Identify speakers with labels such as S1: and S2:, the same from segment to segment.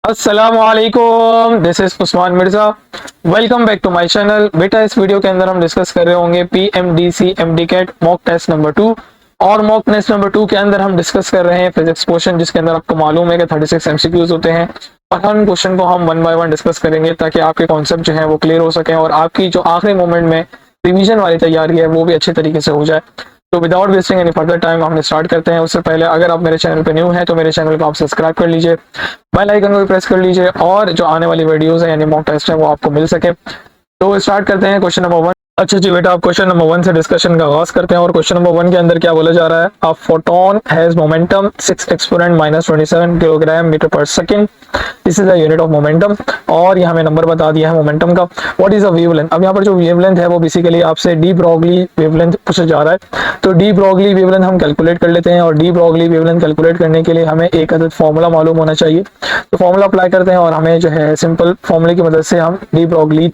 S1: अस्सलामुअलैकुम, this is Usman Mirza. Welcome back to my channel. बेटा, इस वीडियो के अंदर हम डिस्कस कर रहे होंगे PMDC MDCAT mock test number 2। और मॉक टेस्ट नंबर 2 के अंदर हम डिस्कस कर रहे हैं फिजिक्स क्वेश्चन, जिसके अंदर आपको मालूम है कि 36 एमसीक्यूज होते हैं। और हर क्वेश्चन को हम वन बाय वन डिस्कस करेंगे ताकि आपके कॉन्सेप्ट जो है वो क्लियर हो सके और आपकी जो आखिरी मोमेंट में रिवीजन वाली तैयारी है वो भी अच्छे तरीके से हो जाए। तो without wasting any further time हम स्टार्ट करते हैं। उससे पहले अगर आप मेरे चैनल पे न्यू हैं तो मेरे चैनल को आप सब्सक्राइब कर लीजिए, बेल आइकन को भी प्रेस कर लीजिए और जो आने वाली वीडियोस है यानी मॉक टेस्ट है वो आपको मिल सके। तो स्टार्ट करते हैं क्वेश्चन नंबर 1। अच्छा जी बेटा, आप क्वेश्चन नंबर 1 से डिस्कशन का आगाज करते हैं। और क्वेश्चन नंबर 1 के अंदर क्या बोला जा रहा है? A photon has momentum 6 exponent -27 kilogram metre per second. This is the unit of momentum. और यहाँ हमें नंबर बता दिया है मोमेंटम का। What is a wavelength? अब यहाँ पर जो वेवलेंथ है वो बेसिकली आपसे डी ब्रोगली वेवलेंथ पूछा जा रहा है। तो डी ब्रोगली वेवलेंथ हम कैलकुलेट कर लेते हैं। और डी ब्रोगली वेवलेंथ कैलकुलेट करने के लिए हमें एक अदद फॉर्मूला मालूम होना चाहिए। तो फॉर्मूला अप्लाई करते हैं और हमें जो है सिंपल फॉर्मूले की मदद से हम डी ब्रोगली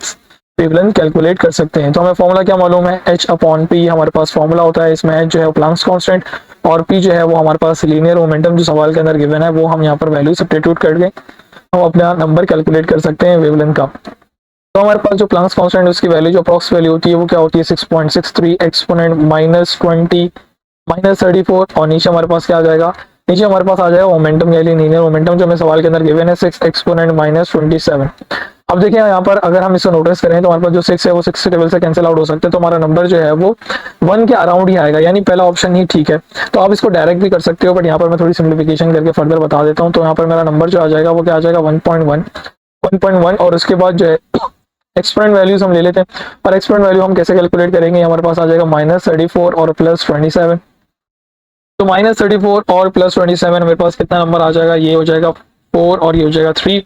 S1: वेवलेंथ कैलकुलेट कर सकते हैं। तो हमें फॉर्मूला क्या मालूम है? h अपॉन पी हमारे पास फॉर्मूला होता है। इसमें h जो है प्लैंक्स कांस्टेंट और p जो है वो हमारे पास लीनियर मोमेंटम जो सवाल के अंदर गिवन है वो हम यहाँ पर वैल्यू सब्स्टिट्यूट करके हम अपना नंबर कैलकुलेट कर सकते हैं वेवलेंथ का। तो हमारे पास जो प्लैंक्स कांस्टेंट उसकी वैल्यू जो अप्रॉक्स वैल्यू होती है वो क्या होती है? 6.63 एक्सपोनेंट -20 -34। और नीचे हमारे पास क्या आ जाएगा? नीचे हमारे पास आ जाएगा मोमेंटम यानी लीनियर मोमेंटम जो हमें सवाल के अंदर गिवन है 6 एक्सपोनेंट -27। अब देखिए यहाँ पर अगर हम इसको नोटिस करें तो हमारे पास जो 6 है वो 6 टेबल से कैंसिल आउट हो सकते हैं। तो हमारा नंबर जो है वो 1 के अराउंड ही आएगा, यानी पहला ऑप्शन ही ठीक है। तो आप इसको डायरेक्ट भी कर सकते हो, बट यहाँ पर मैं थोड़ी सिंप्लीफिकेशन करके फर्दर बता देता हूँ। तो यहाँ पर मेरा नंबर जो आ जाएगा वो क्या आ जाएगा? 1.1 और उसके बाद जो है एक्सपोनेंट वैल्यूज हम ले लेते हैं। और एक्सपोनेंट वैल्यू हम कैसे कैलकुलेट करेंगे? हमारे पास आ जाएगा -34 और +27। तो -34 और +27 मेरे पास कितना नंबर आ जाएगा? ये हो जाएगा 4 और ये हो जाएगा 3।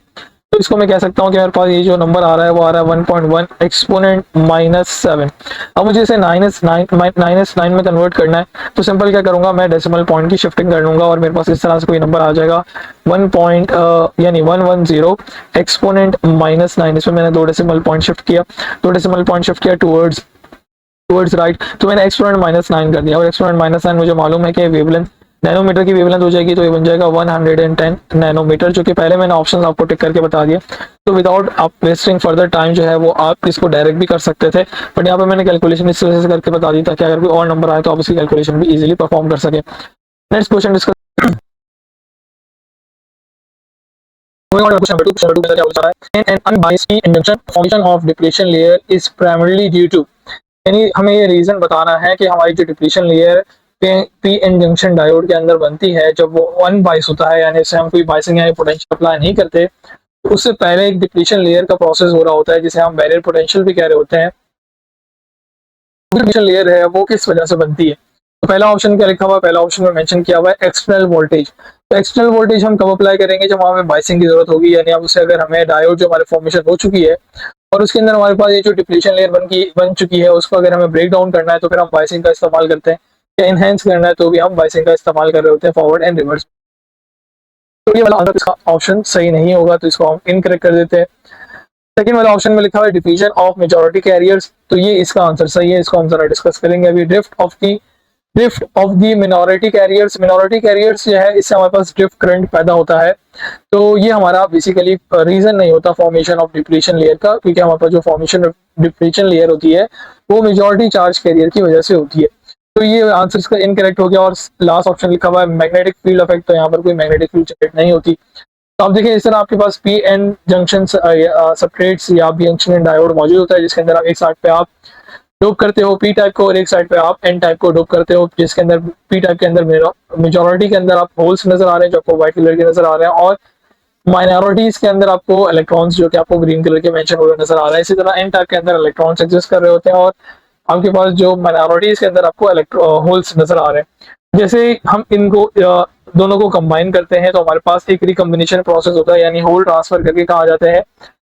S1: तो इसको मैं कह सकता हूँ कि मेरे पास ये जो नंबर आ रहा है वो आ रहा है 1.1 एक्सपोनेंट -7। अब मुझे इसे -9 में कन्वर्ट करना है। तो सिंपल क्या करूंगा, मैं डेसिमल पॉइंट की शिफ्टिंग कर लूंगा और मेरे पास इस तरह से कोई नंबर आ जाएगा 110 एक्सपोनेंट -9। इसमें मैंने 2 डेसिमल पॉइंट शिफ्ट किया, 2 डेसिमल पॉइंट शिफ्ट किया टुवर्ड्स राइट। तो मैंने एक्सपोनेंट -9 कर दिया और एक्सपोनेंट -9 मुझे मालूम है कि वेवलेंथ नैनोमीटर की वेवलेंथ हो जाएगी। तो ये बन जाएगा 110 नैनोमीटर, जो कि पहले मैंने ऑप्शंस आपको टिक करके बता दिए। तो विदाउट आप वेस्टिंग फर्दर टाइम जो है वो आप इसको डायरेक्ट भी कर सकते थे, बट यहाँ पे मैंने कैलकुलेशन इस वजह से करके बता दी ताकि अगर कोई और नंबर आए तो आप उसकी कैलकुलेशन भी इजीली परफॉर्म कर सके। Next question discuss formation of depletion layer is primarily due to, यानी हमें ये रीजन बताना है कि हमारी जो depletion layer P N junction diode के अंदर बनती है जब वो अनबाइस होता है, यानी इससे हम कोई बाइसिंग या पोटेंशियल अप्लाई नहीं करते, तो उससे पहले एक डिप्लीशन लेयर का प्रोसेस हो रहा होता है जिसे हम बैरियर पोटेंशियल भी कह रहे होते हैं। डिप्लीशन लेयर है वो किस वजह से बनती है? तो पहला ऑप्शन क्या लिखा हुआ है? पहला ऑप्शन में मेंशन किया हुआ है एक्सटर्नल वोल्टेज। तो एक्सटर्नल वोल्टेज हम कब अप्लाई करेंगे? जब हमें बाइसिंग की जरूरत होगी, यानी अब उसे अगर हमें डायोड जो हमारे फॉर्मेशन हो चुकी है और उसके अंदर हमारे पास ये जो डिप्लीशन लेयर बन चुकी है उसको अगर हमें ब्रेक डाउन करना है तो फिर हम बाइसिंग का इस्तेमाल करते हैं, या इनहेंस करना है तो भी हम बाइसिंग का इस्तेमाल कर रहे होते हैं फॉरवर्ड एंड रिवर्स। तो ये वाला इसका ऑप्शन सही नहीं होगा, तो इसको हम इनकरेक्ट कर देते हैं। सेकंड वाला ऑप्शन में लिखा हुआ है डिफिजन ऑफ मेजॉरिटी कैरियर्स, तो ये इसका आंसर सही है। इसको हम जरा डिस्कस करेंगे अभी। Drift of the minority carriers जो है इससे हमारे पास ड्रिफ्ट करंट पैदा होता है। तो ये हमारा बेसिकली रीजन नहीं होता फॉर्मेशन ऑफ डिप्लीशन लेयर का, क्योंकि हमारे पास जो फॉर्मेशन ऑफ डिप्लीशन लेयर होती है वो मेजॉरिटी चार्ज कैरियर की वजह से होती है। तो ये आंसर इसका इनकरेक्ट हो गया। और लास्ट ऑप्शन लिखा हुआ है मैग्नेटिक फील्ड इफेक्ट, तो यहाँ पर कोई मैग्नेटिक फील्ड इफेक्ट नहीं होती। तो आप देखिए इस तरह आपके पास पी एन जंक्शन सबस्ट्रेट्स या पी जंक्शन डायोड मौजूद होता है, जिसके अंदर आप एक साइड पे आप डोप करते हो पी टाइप को और एक साइड पे आप एन टाइप को डोप करते हो, जिसके अंदर पी टाइप के अंदर मेजॉरिटी के अंदर आप होल्स नजर आ रहे हैं जो आपको व्हाइट कलर के नजर आ रहे हैं, और माइनॉरिटीज के अंदर आपको इलेक्ट्रॉन्स जो कि आपको ग्रीन कलर के मेंशन हुए नजर आ रहा है। इसी तरह एन टाइप के अंदर इलेक्ट्रॉन्स एग्जिस्ट कर रहे होते हैं और आपके पास जो माइनॉरिटीज के अंदर आपको होल्स नजर आ रहे हैं। जैसे हम इनको दोनों को कंबाइन करते हैं तो हमारे पास एक रिकम्बिनेशन प्रोसेस होता है, यानी होल ट्रांसफर करके कहा जाता है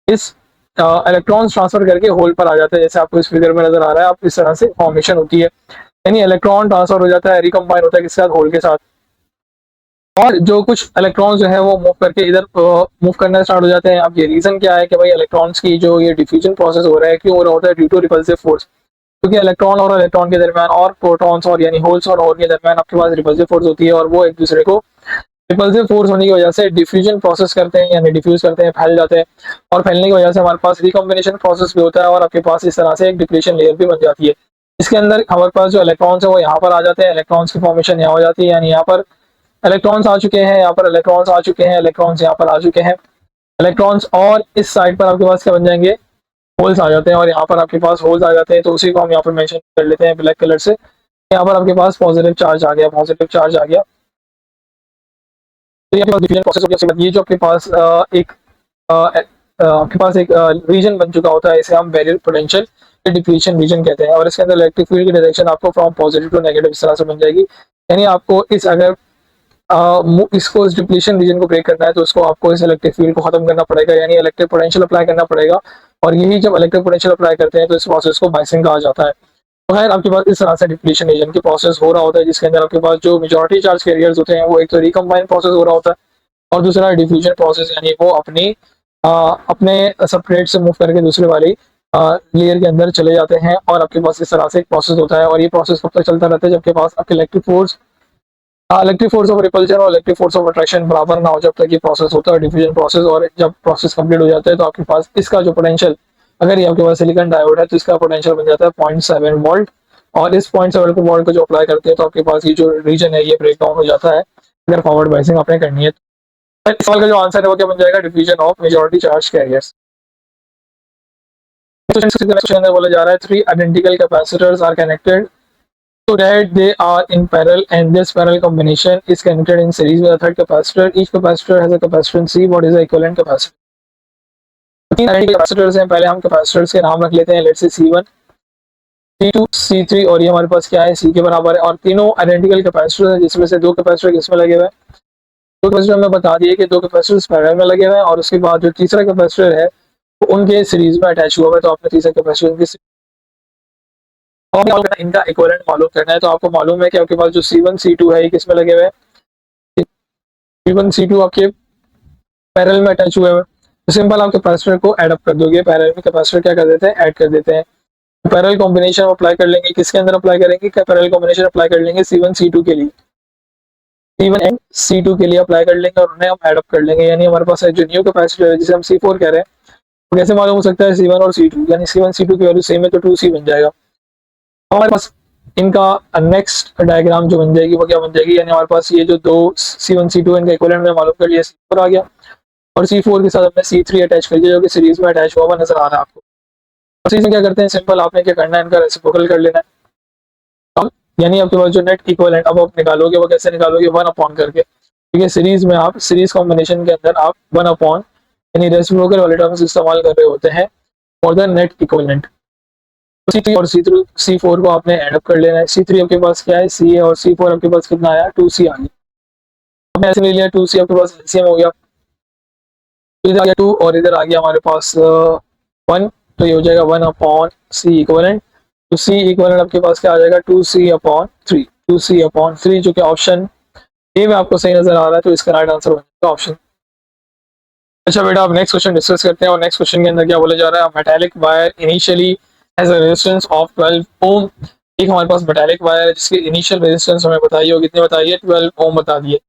S1: इस इलेक्ट्रॉन्स ट्रांसफर करके होल पर आ जाते हैं। जैसे आपको इस फिगर में नजर आ रहा है, आप इस तरह से फॉर्मेशन होती है, यानी इलेक्ट्रॉन ट्रांसफर हो जाता है, रिकम्बाइन होता है किसके साथ? होल के साथ। और जो कुछ इलेक्ट्रॉन्स जो है वो मूव करके इधर मूव करना स्टार्ट हो जाते हैं। अब ये रीजन क्या है कि भाई इलेक्ट्रॉन्स की जो ये डिफ्यूजन प्रोसेस हो रहा है क्यों हो रहा होता है? ड्यू टू रिपल्सिव फोर्स, क्योंकि इलेक्ट्रॉन और इलेक्ट्रॉन के दरमियान और प्रोटॉन्स और यानी होल्स और के दरमियान आपके पास रिपल्सिव फोर्स होती है और वो एक दूसरे को रिपल्सिव फोर्स होने की वजह से डिफ्यूजन प्रोसेस करते हैं, यानी डिफ्यूज करते हैं, फैल जाते हैं, और फैलने की वजह से हमारे पास रिकॉम्बिनेशन प्रोसेस भी होता है और आपके पास इस तरह से एक डिप्लीशन लेयर भी बन जाती है। इसके अंदर हमारे पास जो इलेक्ट्रॉन्स है वो यहाँ पर आ जाते हैं, इलेक्ट्रॉन्स की फॉर्मेशन यहाँ हो जाती है, यानी यहाँ पर इलेक्ट्रॉन्स आ चुके हैं, यहाँ पर इलेक्ट्रॉन्स आ चुके हैं, इलेक्ट्रॉन्स यहाँ पर आ चुके हैं, इलेक्ट्रॉन्स, और इस साइड पर आपके पास क्या बन जाएंगे, होल्स आ जाते हैं, और यहाँ पर आपके पास होल्स आ जाते हैं, तो उसी को हम यहाँ पर मेंशन कर लेते हैं ब्लैक कलर से। यहाँ पर आपके पास पॉजिटिव चार्ज आ गया, पॉजिटिव चार्ज आ गया। तो ये डिफ्यूजन प्रोसेस हो गया। ये जो आपके पास एक आपके पास एक रीजन बन चुका होता है, इसे हम बैरियर पोटेंशियल डिप्लीशन रीजन कहते हैं, और इसके अंदर इलेक्ट्रिक फील्ड की डायरेक्शन आपको फ्रॉम पॉजिटिव टू नेगेटिव इस तरह से बन जाएगी। यानी आपको इस अगर इसको इस डिप्लीशन रीजन को ब्रेक करना है तो उसको आपको इस इलेक्ट्रिक फील्ड को खत्म करना पड़ेगा, यानी इलेक्ट्रिक पोटेंशियल अप्लाई करना पड़ेगा, और यही जब इलेक्ट्रिक पोटेंशियल अप्लाई करते हैं तो इस प्रोसेस को बाइसिंग कहा जाता है। तो खैर आपके पास इस तरह से डिप्लीशन रीजन की प्रोसेस हो रहा होता है, जिसके अंदर आपके पास जो मेजॉरिटी चार्ज कैरियर्स होते हैं वो एक तो रिकम्बाइन प्रोसेस हो रहा होता है, और दूसरा डिफ्यूजन प्रोसेस, यानी वो अपने सबस्ट्रेट से मूव करके दूसरे वाली लेयर के अंदर चले जाते हैं, और आपके पास इस तरह से एक प्रोसेस होता है। और ये प्रोसेस कब तक चलता रहता है, जबकि पास आपके इलेक्ट्रिक फोर्स ऑफ रिपल्शन और इलेक्ट्रिक फोर्स ऑफ अट्रैक्शन बराबर ना हो, जब तक ये प्रोसेस होता है डिफ्यूजन प्रोसेस। और जब प्रोसेस कंप्लीट हो जाता है तो आपके पास इसका जो पोटेंशियल, अगर ये आपके पास सिलिकॉन डायोड है तो इसका पोटेंशियल बन जाता है 0.7 वोल्ट, और इस 0.7 वोल्ट को जो अप्लाई करते हैं तो आपके पास ये जो रीजन है ये ब्रेक डाउन हो जाता है, अगर फॉरवर्ड बाइसिंग आपने करनी है। इस सवाल का जो आंसर है वो क्या बन जाएगा, diffusion of majority charge carriers. बोला जा रहा है, 3 identical capacitors are connected so that they are in parallel, and this parallel combination is connected in series with a third capacitor. Each capacitor has a capacitance C. What is the equivalent capacitance? 3 identical capacitors हैं, पहले हम capacitors के नाम रख लेते हैं, let's say C1, C2, C3, और ये हमारे पास क्या है, C के बराबर है, और तीनों identical capacitors हैं, जिसमें से 2 कैपेसिटर किसमें लगे हुए हैं, 2 कैपेसिटर हमें बता दिए कि 2 कैपेसिटर्स पैरेलल में लगे हुए हैं, और उसके बाद जो तीसरा कैपेसिटर है तो उनके सीरीज में अटैच हुआ है, तो आपने तीसरा कैपेसिटर उनकी और इनका इक्विवेलेंट मालूम करना है। तो आपको मालूम है कि आपके पास जो C1 C2 है ये किसमें लगे हुए हैं, C1 C2 आपके पैरेलल में अटैच हुए हैं, तो सिंपल आप कैपेसिटर को ऐड अप कर दोगे, पैरेलल में कैपेसिटर क्या कर देते हैं, ऐड कर देते हैं, पैरेलल कॉम्बिनेशन अप्लाई कर लेंगे, किसके अंदर अप्लाई करेंगे, पैरेलल कॉम्बिनेशन अप्लाई कर लेंगे C1 C2 के लिए, C1 एंड C2 के लिए अप्लाई कर लेंगे, और उन्हें हम ऐड अप कर लेंगे, यानी हमारे पास जो न्यू कैपेसिटर है जिसे हम C4 कह रहे हैं, तो कैसे मालूम हो सकता है C1 और C2, यानी C1 C2 की वैल्यू सेम है तो 2C बन जाएगा। हमारे पास इनका नेक्स्ट डायग्राम जो बन जाएगी वो क्या बन जाएगी, यानी हमारे पास ये जो दो C1 C2 इनका इक्विवेलेंट में मालूम कर लिया, C4 आ गया, और C4 के साथ हमने C3 अटैच कर दिया जो कि सीरीज में अटैच हुआ नजर आ रहा है आपको। तो सीरीज में क्या करते हैं, सिंपल आपने क्या करना है, इनका रेसिप्रोकल कर लेना है, अब यानी आपके पास जो नेट इक्विवेलेंट अब आप निकालोगे वो कैसे निकालोगे, 1 अपॉन करके, ठीक है, सीरीज में आप सीरीज कॉम्बिनेशन के अंदर आप 1 अपॉन यानी रेसिप्रोकल वाले टर्म्स इस्तेमाल कर रहे होते हैं for the net equivalent. C3 और C4 को आपने ऐड अप कर लेना है, C3 आपके पास क्या है, C है, और C4 आपके पास कितना आया, 2C आ गया, आपने ऐसे ले लिया, 2C आपके पास LCM हो गया, तो इधर आ गया 2 और इधर आ गया हमारे पास 1, तो ये हो जाएगा 1 अपॉन C इक्विवेलेंट, तो C इक्विवेलेंट आपके पास क्या आ जाएगा, 2C अपॉन 3, 2C अपॉन 3, जो कि ऑप्शन ए में आपको सही नजर आ रहा है, तो इसका राइट आंसर हो जाएगा ऑप्शन। अच्छा बेटा, अब नेक्स्ट क्वेश्चन डिस्कस करते हैं, और नेक्स्ट क्वेश्चन के अंदर क्या बोला जा रहा है, metallic wire initially has a resistance of 12 ओम। एक हमारे पास मेटालिक वायर है जिसकी इनिशियल रेजिस्टेंस हमें बताइए, और कितनी बताइए, 12 ओम बता दिए।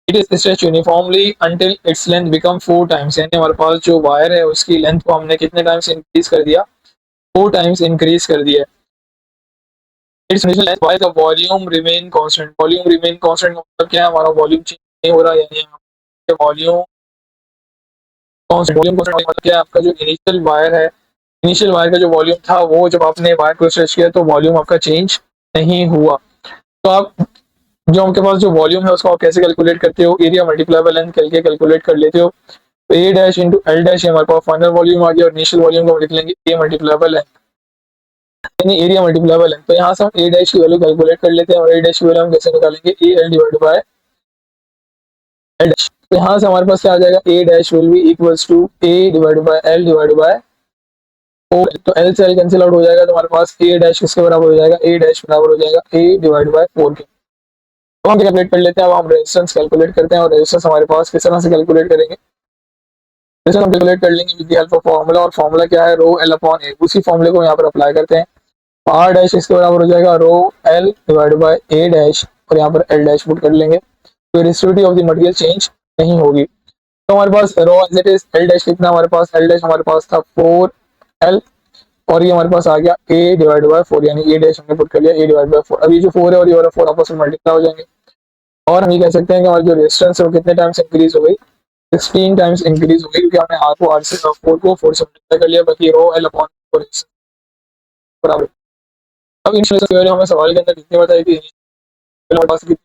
S1: It is stretch uniformly until its length become 4 times, यानी हमारे पास जो वायर है उसकी लेंथ को हमने कितने टाइम्स इंक्रीज कर दिया, 4 टाइम्स इंक्रीज कर दिया। It's initial length while the volume remain constant, volume remain constant का मतलब क्या है, हमारा वॉल्यूम चेंज नहीं हो रहा, यानी वॉल्यूम कांस्टेंट, वॉल्यूम कांस्टेंट मतलब क्या है, आपका जो इनिशियल वायर है, इनिशियल वायर का जो वॉल्यूम था वो जब आपने वायर को स्ट्रेच किया तो वॉल्यूम आपका चेंज नहीं हुआ। तो आप जो आपके पास जो वॉल्यूम है उसको आप कैसे कैलकुलेट करते हो, एरिया मल्टीप्लाई बाय लेंथ करके कैलकुलेट कर लेते हो, तो A dash into L dash हमारे पास फाइनल वॉल्यूम आ गया, और इनिशियल वॉल्यूम को लिख लेंगे A मल्टीप्लाई बाय लेंथ, यानी एरिया मल्टीप्लाई बाय लेंथ। तो यहाँ से हम A डैश की वैल्यू कैलकुलेट कर लेते हैं, और A डैश की वैल्यू हम कैसे निकालेंगे, AL divide by L dash. तो यहाँ से हमारे पास क्या आ जाएगा, A dash will be equals to A divide by L divide by 4, तो L से L कैंसिल आउट हो जाएगा, तो हमारे पास A डैश किसके बराबर हो जाएगा, A डैश बराबर हो जाएगा A डिवाइड बाय 4 के। तो हम कैलकुलेट कर लेते हैं, अब हम रेजिस्टेंस कैलकुलेट करते हैं, और रेजिस्टेंस हमारे पास किस तरह से कैलकुलेट करेंगे, रेजिस्टेंस हम कैलकुलेट कर लेंगे with the help of formula, और फार्मूला क्या है, रो L अपॉन A, उसी फार्मूले को यहाँ पर अप्लाई करते हैं, R डैश इसके बराबर हो जाएगा rho L divide by A dash, और यहाँ पर L डैश पुट कर लेंगे, तो resistivity of the material change नहीं होगी। तो हमारे पास rho as it is L dash कितना हमारे पास, एल डैश हमारे पास था 4L, और ये हमारे पास आ गया A डिवाइड बाय 4, यानी A डैश हमने पुट कर लिया A डिवाइड बाय 4। अब ये जो 4 है और ये वाला 4 आपस में मल्टीप्लाई हो जाएंगे, और हम ये कह सकते हैं कि हमारी जो रेजिस्टेंस है वो कितने टाइम्स इंक्रीज हो गई, 16 टाइम्स इंक्रीज हो गई, क्योंकि हमने R को R से 4 से मल्टीप्लाई कर लिया, बाकी रो L अपॉन 4 बराबर। अब इनिशियल थ्योरी हमें सवाल के अंदर कितनी बताई थी, हमारे पास कितनी,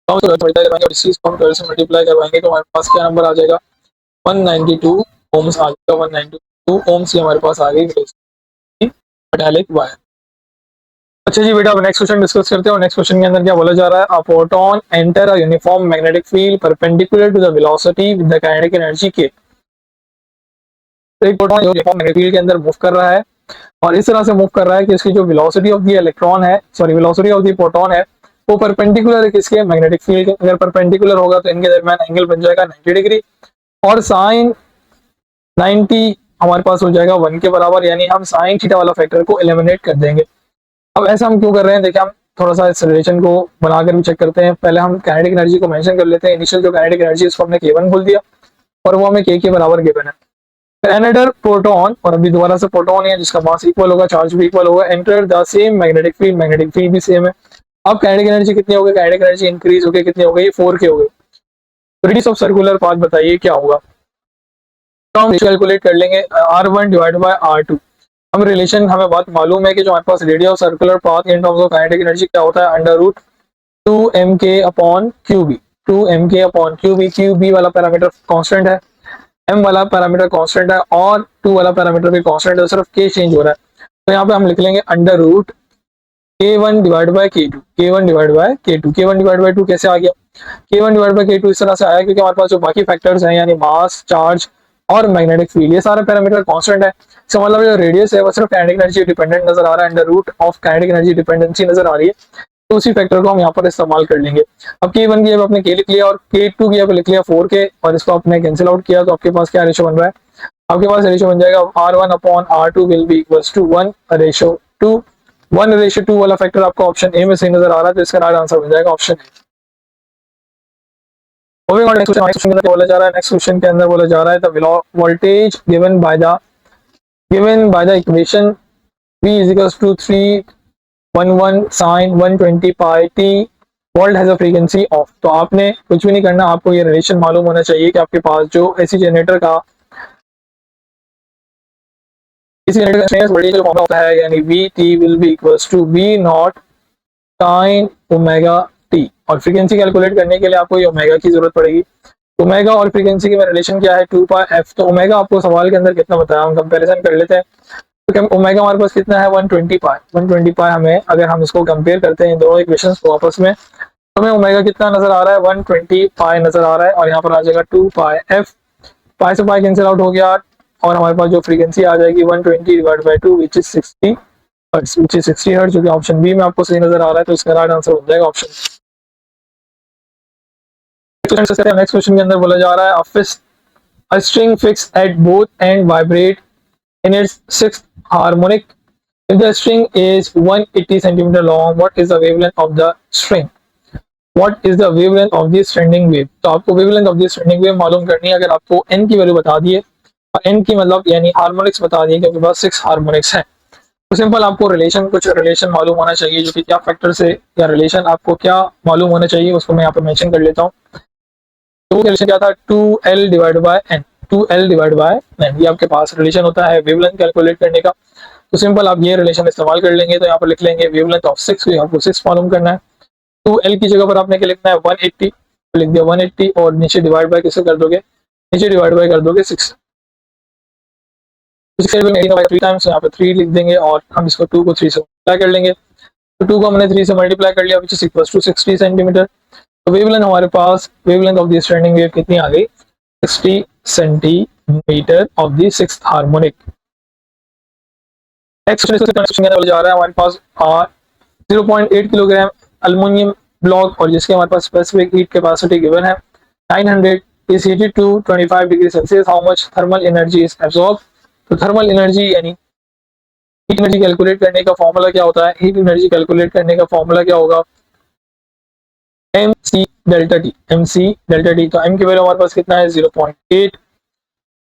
S1: तो हम मल्टीप्लाई करवाएंगे और इस चीज को हम 12 से मल्टीप्लाई करवाएंगे, तो हमारे पास क्या नंबर आ जाएगा, 192 ओम्स आ जाएगा। 192 ओम्स ये हमारे पास आ गई मेटालिक वायर। अच्छा जी बेटा, अब नेक्स्ट क्वेश्चन डिस्कस करते हैं, और नेक्स्ट क्वेश्चन के अंदर क्या बोला जा रहा है, a photon enter a uniform magnetic field perpendicular to the velocity with the kinetic energy के। तो एक फोटोन यूनिफॉर्म मैग्नेटिक फील्ड के अंदर मूव कर रहा है, और इस तरह से मूव कर रहा है कि इसकी जो वेलोसिटी ऑफ द इलेक्ट्रॉन है, sorry velocity of the photon है, वो परपेंडिकुलर है किसके, मैग्नेटिक फील्ड के। अगर परपेंडिकुलर होगा तो इनके दरमियान एंगल बन जाएगा 90 डिग्री, और साइन 90 हमारे पास हो जाएगा 1 के बराबर, यानी हम साइन थीटा वाला फैक्टर को एलिमिनेट कर देंगे। अब ऐसा हम क्यों कर रहे हैं, देखिए हम थोड़ा सा इस रिलेशन को बनाकर भी चेक करते हैं। पहले हम काइनेटिक एनर्जी को मेंशन कर लेते हैं। इनिशियल जो काइनेटिक एनर्जी है उसको हमने K1 बोल दिया, और वो हमें K के बराबर गिवन है। एनदर प्रोटॉन, और अभी दोबारा से प्रोटॉन है जिसका मास इक्वल होगा, चार्ज भी इक्वल होगा, enter the same magnetic field, magnetic field भी सेम है। अब काइनेटिक एनर्जी कितनी हो गई, काइनेटिक एनर्जी इंक्रीज होकर कितनी हो गई, 4K हो गई। रेडियस ऑफ सर्कुलर पाथ बताइए क्या होगा, तो हम कैलकुलेट कर लेंगे R1 डिवाइड बाय R2। हम रिलेशन, हमें बात मालूम है कि जो हमारे पास radius of circular path in terms of kinetic energy क्या होता है, under root 2mk upon QB। 2mk upon QB, QB वाला पैरामीटर कांस्टेंट है, M वाला पैरामीटर कांस्टेंट है, और 2 वाला पैरामीटर भी कांस्टेंट है, सिर्फ K चेंज हो रहा है। तो यहाँ पे हम लिख लेंगे under root K1 divide by K2, K1 divide by K2। K1 divide by 2 कैसे आ गया, K1 डिवाइड बाय K2 इस तरह से आया क्योंकि हमारे पास जो बाकी फैक्टर्स हैं, यानी मास, चार्ज और मैग्नेटिक फील्ड, ये सारे पैरामीटर कांस्टेंट है। इसका मतलब जो रेडियस है वो सिर्फ काइनेटिक एनर्जी डिपेंडेंट नजर आ रहा है, under root of kinetic energy dependency नजर आ रही है, तो उसी फैक्टर को हम यहाँ पर इस्तेमाल कर लेंगे। अब K1 की अब आपने K लिख लिया, और K2 की अब लिख लिया 4K, और इसको आपने कैंसिल आउट किया, तो आपके पास क्या रेशो बन रहा है, आपके पास रेशो बन जाएगा R1 upon R2 will be equals to 1:2। 1:2 वाला फैक्टर आपको ऑप्शन ए में सही नजर आ रहा है, तो इसका राइट आंसर बन जाएगा option A. Moving on, next question के अंदर बोला जा रहा है, नेक्स्ट क्वेश्चन के अंदर बोला जा रहा है the voltage given by the equation V is equals to 311 sin 120 pi t volt has a frequency of. तो आपने कुछ भी नहीं करना, आपको ये रिलेशन मालूम होना चाहिए कि आपके पास जो एसी जनरेटर का वोल्टेज फॉर्मूला होता है, यानी VT will be equals to V naught sin omega t, और फ्रीक्वेंसी कैलकुलेट करने के लिए आपको ये ओमेगा की जरूरत पड़ेगी। ओमेगा और फ्रीक्वेंसी की रिलेशन क्या है, 2πf। तो ओमेगा आपको सवाल के अंदर कितना बताया, हम कंपैरिजन कर लेते हैं। तो ओमेगा हमारे पास कितना है, 120 पाई। 120 पाई हमें, अगर हम इसको कंपेयर करते हैं दोनों इक्वेशंस को आपस में, तो हमें ओमेगा कितना नजर आ रहा है, 120 पाई नजर आ रहा है, और यहाँ पर आ जाएगा 2πf। पाई से पाई कैंसिल आउट हो गया, और हमारे पास जो फ्रीक्वेंसी आ जाएगी 120 divide by 2 which is 60 hertz, which is 60 hertz, जो कि ऑप्शन बी में आपको सही नजर आ रहा है, तो इसका राइट आंसर हो जाएगा ऑप्शन। नेक्स्ट क्वेश्चन के अंदर बोला जा रहा है a string fixed at both end vibrate in its sixth harmonic. If the string is 180 centimeter long, what is the wavelength of the string? What is the wavelength of the standing wave? तो आपको wavelength of the standing wave मालूम करनी है। अगर आपको n की value बता दिए, n की मतलब यानी हार्मोनिक्स बता दिए, क्योंकि बस 6 हार्मोनिक्स हैं, तो सिंपल आपको कुछ रिलेशन मालूम होना चाहिए, जो कि क्या फैक्टर से, या रिलेशन आपको क्या मालूम होना चाहिए, उसको मैं यहाँ पर मेंशन कर लेता हूँ। तो रिलेशन क्या था, 2L divide by n, 2L divide by n, ये आपके पास रिलेशन होता है वेवलेंथ कैलकुलेट करने का। तो सिंपल आप ये रिलेशन इस्तेमाल कर लेंगे, तो यहाँ पर लिख लेंगे वेवलेंथ ऑफ 6, आपको 6 मालूम करना है। 2L की जगह पर आपने क्या लिखना है, 180, तो लिख दिया 180, और नीचे डिवाइड बाय किससे कर दोगे, नीचे डिवाइड बाय कर दोगे 6, 3 टाइम्स, यहाँ पे 3 लिख देंगे, और हम इसको 2 को 3 से मल्टीप्लाई कर लेंगे। तो 2 को हमने 3 से मल्टीप्लाई कर लिया, which is equals to 60 centimetre. तो वेवलेंथ हमारे पास, wavelength of the standing wave कितनी आ गई, 60 centimetre of the sixth harmonic. Next question जा रहा है हमारे पास 0.8 किलोग्राम एल्युमिनियम ब्लॉक, और जिसके हमारे पास स्पेसिफिक हीट कैपेसिटी गिवन है 900 is heated to 25 degree Celsius, how much thermal energy is absorb. तो थर्मल एनर्जी यानी हीट एनर्जी कैलकुलेट करने का फॉर्मूला क्या होता है, हीट एनर्जी कैलकुलेट करने का फॉर्मूला क्या होगा, M C delta T, M C delta T. तो एम की वैल्यू हमारे पास कितना है 0.8,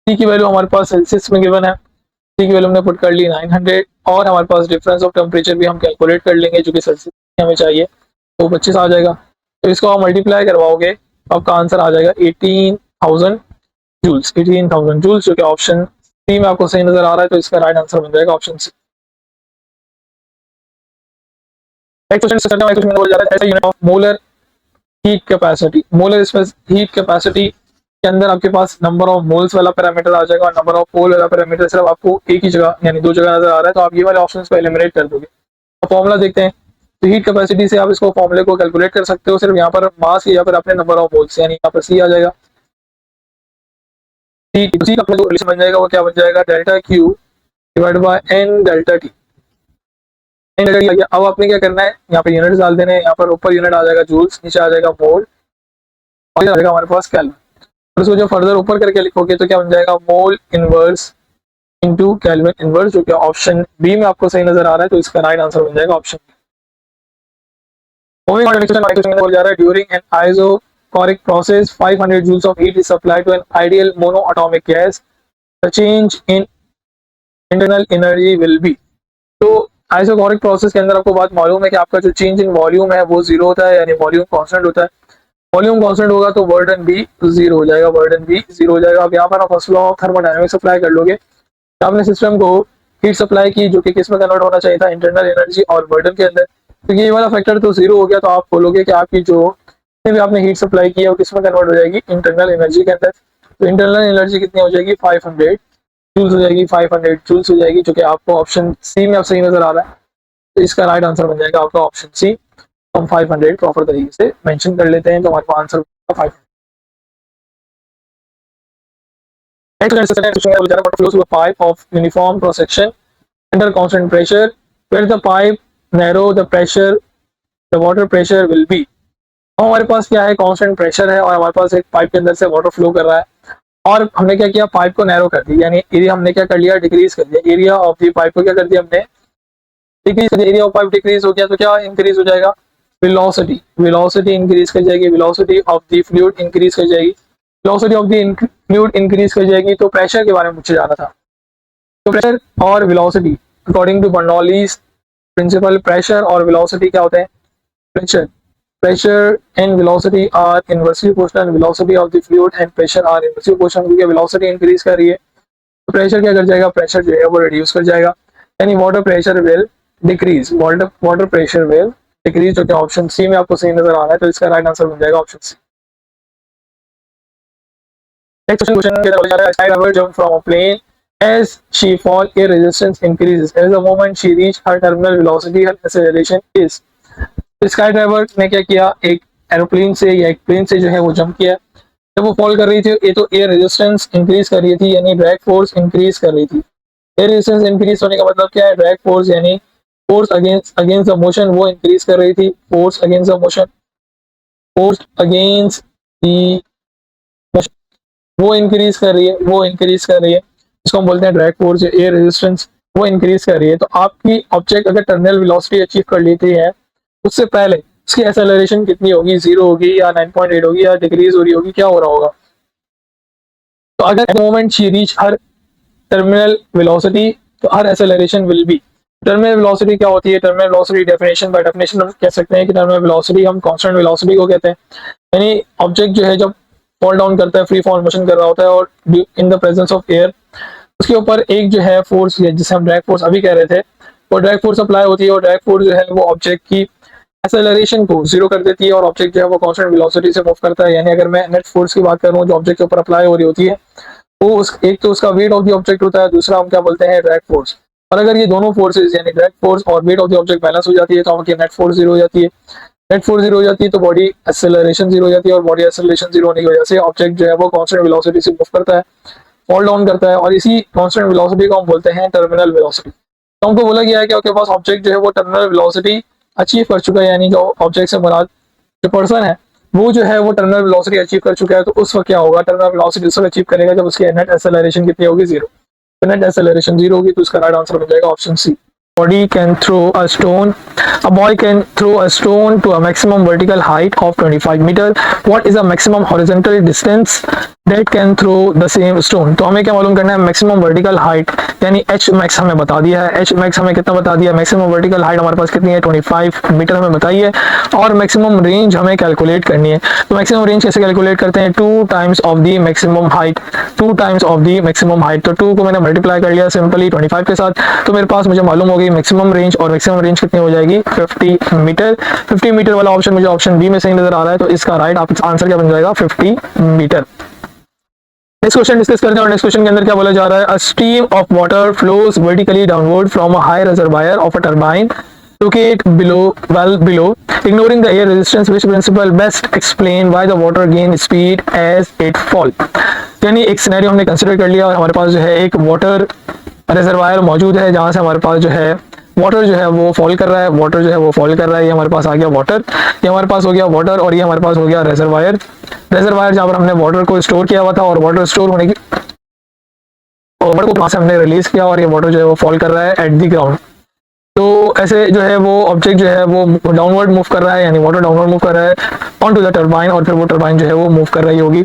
S1: सी की वैल्यू हमारे पास सेल्सियस में गिवन है, सी की वैल्यू हमने पुट कर ली 900, और हमारे पास डिफरेंस ऑफ टेम्परेचर भी हम कैलकुलेट कर लेंगे जो कि सेल्सियस में हमें चाहिए, तो 25 आ जाएगा। तो इसको आप मल्टीप्लाई करवाओगे तो आपका आंसर आ जाएगा 18,000 जूल्स, 18,000 जूल्स, जो कि ऑप्शन सी में आपको सही नजर आ रहा है, तो इसका राइट आंसर बन जाएगा option C. Unit of molar heat capacity, molar heat capacity के अंदर आपके पास नंबर ऑफ मोल्स वाला पैरामीटर आ जाएगा और नंबर ऑफ मोल वाला पैरामीटर सिर्फ आपको एक ही जगह यानी दो जगह नजर आ रहा है, तो आप ये वाले ऑप्शंस को एलिमिनेट कर दोगे। तो फॉर्मूला देखते हैं, तो हीट कैपेसिटी से आप इसको फॉर्मूले को कैलकुलेट कर सकते हो, सिर्फ यहाँ पर मास या फिर अपने नंबर ऑफ मोल्स, यानी यहाँ पर सी आ जाएगा, सी का जो रिलेशन बन जाएगा वो क्या बन जाएगा, delta Q divide by N delta T. अब आपने क्या करना है, यहाँ पे यूनिट डाल देने, यहाँ पर ऊपर यूनिट आ जाएगा जूल्स, नीचे आ जाएगा मोल, और आ जाएगा हमारे पास केल्विन। और इसको जो फर्दर ऊपर करके लिखोगे तो क्या बन जाएगा, mole inverse into kelvin inverse, जो कि ऑप्शन बी में आपको सही नजर आ रहा है, तो इसका राइट आंसर बन जाएगा option B. During an isochoric process 500 joules of heat is supplied to an ideal monoatomic gas, the change in internal energy will be। तो आइसोकोरिक प्रोसेस के अंदर आपको बात मालूम है कि आपका जो चेंज इन वॉल्यूम है वो जीरो होता है, यानी वॉल्यूम कांस्टेंट होता है। वॉल्यूम कांस्टेंट होगा तो बर्डन भी जीरो हो जाएगा, बर्डन भी जीरो हो जाएगा। अब यहाँ पर आप first law of thermodynamics apply कर लोगे, तो आपने सिस्टम को हीट सप्लाई की जो कि किस में कन्वर्ट होना चाहिए था, इंटरनल एनर्जी और बर्डन के अंदर, तो ये वाला फैक्टर तो जीरो हो गया, तो आप बोलोगे कि आपकी जो भी आपने हीट सप्लाई की है वो किस में कन्वर्ट हो जाएगी, इंटरनल एनर्जी के अंदर। तो इंटरनल एनर्जी कितनी हो जाएगी, 500 जूल्स हो जाएगी, 500 जूल्स हो जाएगी, जो कि आपको ऑप्शन सी में आप सही नजर आ रहा है, तो इसका राइट आंसर बन जाएगा आपका ऑप्शन सी। हम 500 प्रॉपर तरीके से मेंशन कर लेते हैं, तो हमारे पास answer 500। flows through a pipe of uniform cross section under constant pressure, where the pipe narrow the pressure, the water pressure will be। हमारे पास क्या है, कांस्टेंट प्रेशर है और हमारे पास एक पाइप के अंदर से वाटर फ्लो कर रहा है, और हमने क्या किया, पाइप को नैरो कर दिया, यानी एरिया हमने क्या कर लिया, डिक्रीज कर दिया, एरिया ऑफ द पाइप को क्या कर दिया हमने, डिक्रीज कर दिया। एरिया ऑफ पाइप डिक्रीज हो गया तो क्या इंक्रीज हो जाएगा, वेलोसिटी, वेलोसिटी इंक्रीज कर जाएगी, velocity of the fluid increase कर जाएगी, velocity of the fluid increase कर जाएगी। तो प्रेशर के बारे में पूछा जाना था, तो प्रेशर और velocity according to Bernoulli's principle, pressure और वेलोसिटी क्या होते हैं, pressure and velocity are inversely proportional, velocity of the fluid and pressure are inversely proportional, क्योंकि velocity increase कर रही है तो pressure क्या कर जाएगा, pressure जो है वो reduce कर जाएगा, यानी water pressure will decrease, water pressure will decrease, जो कि ऑप्शन सी में आपको सही नजर आ रहा है, तो इसका राइट आंसर बन जाएगा option C. Next question, jump from a plane as she fall, air resistance increases, as the moment she reach her terminal velocity her acceleration is। Sky driver ने क्या किया, एक एरोप्लेन से या एक प्लेन से जो है वो जंप किया, जब वो फॉल कर रही थी ये तो एयर रेजिस्टेंस इंक्रीज कर रही थी, यानी ड्रैग फोर्स इंक्रीज कर रही थी। एयर रेजिस्टेंस इंक्रीज होने का मतलब क्या है, ड्रैग फोर्स यानी फोर्स अगेंस्ट द मोशन वो इंक्रीज कर रही थी, force against the motion, force against the motion वो इंक्रीज कर रही है, वो इंक्रीज कर रही है, इसको हम बोलते हैं ड्रैग फोर्स, एयर रेजिस्टेंस वो इंक्रीज कर रही है। तो आपकी ऑब्जेक्ट अगर टर्मिनल वेलोसिटी अचीव कर लेती है उससे पहले उसकी एक्सेलरेशन कितनी होगी, 0 होगी या 9.8 होगी या डिक्रीज हो रही होगी, क्या हो रहा होगा। तो अगर at the moment she reach her terminal velocity तो her acceleration will be. Terminal velocity क्या होती है, terminal velocity definition by definition हम कह सकते हैं कि टर्मिनल वेलोसिटी हम कांस्टेंट वेलोसिटी को कहते हैं, यानी ऑब्जेक्ट जो है जब फॉल डाउन करता है, फ्री फॉल मोशन कर रहा होता है और in the presence of air, उसके ऊपर एक जो है फोर्स जिसे हम ड्रैग फोर्स अभी कह रहे थे, वो ड्रैग फोर्स अप्लाई होती है, और ड्रैग फोर्स जो है वो ऑब्जेक्ट की एक्सेलरेशन को जीरो कर देती है और ऑब्जेक्ट जो है वो कांस्टेंट वेलोसिटी से मूव करता है। यानी अगर मैं नेट फोर्स की बात करूं जो ऑब्जेक्ट के ऊपर अप्लाई हो रही होती है, वो एक तो उसका वेट ऑफ द ऑब्जेक्ट होता है, दूसरा हम क्या बोलते हैं ड्रैग फोर्स। और अगर ये दोनों फोर्सेज यानी ड्रैग फोर्स और weight of the object balance हो जाती है तो आपकी नेट फोर्स जीरो हो जाती है, नेट फोर्स जीरो हो जाती है तो बॉडी एक्सेलरेशन जीरो हो जाती है, और बॉडी एक्सेलरेशन जीरो होने की वजह से ऑब्जेक्ट जो है वो कांस्टेंट वेलोसिटी से मूव करता है, फॉल डाउन करता है, और इसी कांस्टेंट वेलोसिटी को हम बोलते हैं टर्मिनल वेलोसिटी। तो हमको बोला गया है कि आपके पास ऑब्जेक्ट जो है वो टर्मिनल वेलोसिटी अचीव कर चुका है, यानी जो ऑब्जेक्ट से मुराद जो पर्सन है वो जो है वो टर्मिनल वेलोसिटी अचीव कर चुका है, तो उस वक्त क्या होगा, टर्मिनल वेलोसिटी उस वक्त अचीव करेगा जब उसकी नेट एक्सेलरेशन कितनी होगी, 0। तो नेट एक्सेलरेशन 0 होगी, तो उसका राइट आंसर बन जाएगा option C. body can throw a stone. A boy can throw a stone to a maximum vertical height of 25 meter. What is the maximum horizontal distance that can throw the same stone? तो हमें क्या मालूम करना है, maximum vertical height यानी H max हमें बता दिया है। एच मैक्स हमें कितना बता दिया, मैक्सिमम वर्टिकल हाइट हमारे पास कितनी है 25 मीटर हमें बताई है, और मैक्सिमम रेंज हमें कैलकुलेट करनी है। तो मैक्सिमम रेंज कैसे कैलकुलेट करते हैं, 2 times of the maximum height, 2 times of the maximum height. तो 2 को मैंने मल्टीप्लाई कर लिया सिंपली 25 के साथ, तो मेरे पास मुझे मालूम होगी मैक्सिमम रेंज, और मैक्सिमम रेंज कितनी हो जाएगी 50 मीटर। 50 मीटर वाला ऑप्शन मुझे ऑप्शन बी में सही नजर आ रहा है, तो इसका राइट आंसर क्या बन जाएगा 50 मीटर। नेक्स्ट क्वेश्चन डिस्कस करते हैं, और नेक्स्ट क्वेश्चन के अंदर क्या बोला जा रहा है, a stream of water flows vertically downward from a high reservoir of a turbine located well below, ignoring the air resistance, which principle best explain why the water gain speed as it fall। यानी एक scenario हमने consider कर लिया, और हमारे पास जो है एक वाटर रिजर्वायर मौजूद है जहां से हमारे पास जो है वाटर जो है वो फॉल कर रहा है, वाटर जो है वो फॉल कर रहा है। ये हमारे पास आ गया वाटर, ये हमारे पास हो गया वाटर, और ये हमारे पास हो गया रिजर्वायर। रिजर्वायर जहां पर हमने वाटर को स्टोर किया हुआ था, और वाटर स्टोर होने की वाटर को वहां से हमने रिलीज किया, और ये वाटर जो है वो फॉल कर रहा है एट द ग्राउंड। तो ऐसे जो है वो ऑब्जेक्ट जो है वो डाउनवर्ड मूव कर रहा है, यानी वाटर डाउनवर्ड मूव कर रहा है ऑन टू द टरबाइन, और फिर वो टरबाइन जो है वो मूव कर रही होगी,